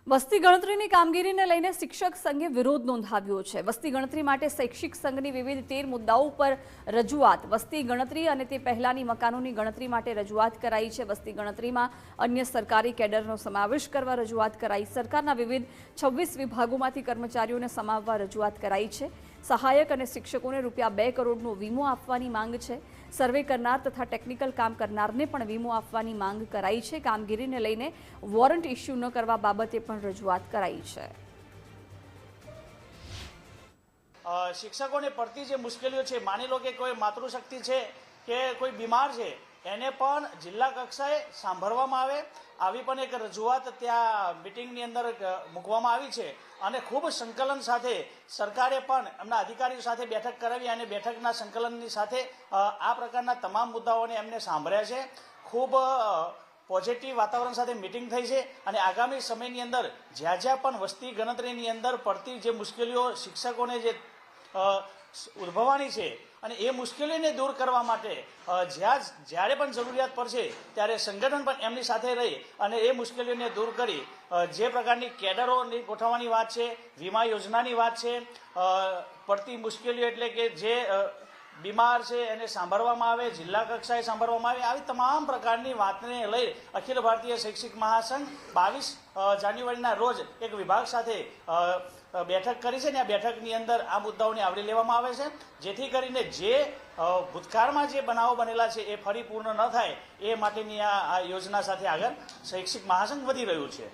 વસ્તી ગણતરીની કામગીરીને લઈને શિક્ષક સંઘે વિરોધ નોંધાવ્યો છે। વસ્તી ગણતરી માટે શૈક્ષિક સંઘની વિવિધ 13 મુદ્દાઓ પર રજૂઆત। વસ્તી ગણતરી અને તે પહેલાની મકાનોની ગણતરી માટે રજૂઆત કરાઈ છે। વસ્તી ગણતરીમાં અન્ય સરકારી કેડરનો સમાવેશ કરવા રજૂઆત કરાઈ। સરકારના વિવિધ 26 વિભાગોમાંથી કર્મચારીઓને સમાવવા રજૂઆત કરાઈ છે। સહાયક અને શિક્ષકોને ₹2 કરોડનો વીમો આપવાની માંગ છે। સર્વે કરનાર તથા ટેકનિકલ કામ કરનારને પણ વીમો આપવાની માંગ કરાઈ છે। કામગીરીને લઈને વોરંટ ઇસ્યુ ન કરવા બાબતે પણ રજૂઆત કરાઈ છે। શિક્ષકોને પડતી જે મુશ્કેલીઓ છે, માની લો કે કોઈ માતૃશક્તિ છે કે કોઈ બીમાર છે, એને પણ જિલ્લા કક્ષાએ સાંભળવામાં આવે, આવી પણ એક રજૂઆત ત્યાં મિટિંગની અંદર મૂકવામાં આવી છે। અને ખૂબ સંકલન સાથે સરકારે પણ એમના અધિકારીઓ સાથે બેઠક કરાવી અને બેઠકના સંકલનની સાથે આ પ્રકારના તમામ મુદ્દાઓને એમને સાંભળ્યા છે। ખૂબ પોઝિટિવ વાતાવરણ સાથે મિટિંગ થઈ છે અને આગામી સમયની અંદર જ્યાં જ્યાં પણ વસ્તી ગણતરીની અંદર પડતી જે મુશ્કેલીઓ શિક્ષકોને જે ઉદ્ભવવાની છે અને એ મુશ્કેલીને દૂર કરવા માટે જ્યારે પણ જરૂરિયાત પડશે ત્યારે સંગઠન પણ એમની સાથે રહી અને એ મુશ્કેલીઓને દૂર કરી જે પ્રકારની કેડરોની ગોઠવવાની વાત છે, વીમા યોજનાની વાત છે, પડતી મુશ્કેલીઓ એટલે કે જે બીમાર છે એને સાંભળવામાં આવે, જિલ્લા કક્ષાએ સાંભળવામાં આવે, આવી તમામ પ્રકારની વાતને લઈ અખિલ ભારતીય શૈક્ષિક મહાસંઘ 22 જાન્યુઆરીના રોજ એક વિભાગ સાથે બેઠક કરી છે અને આ બેઠકની અંદર આ મુદ્દાઓને આવરી લેવામાં આવે છે, જેથી કરીને જે ભૂતકાળમાં જે બનાવો બનેલા છે એ ફરી પૂર્ણ ન થાય એ માટેની આ યોજના સાથે આગળ શૈક્ષિક મહાસંઘ વધી રહ્યું છે।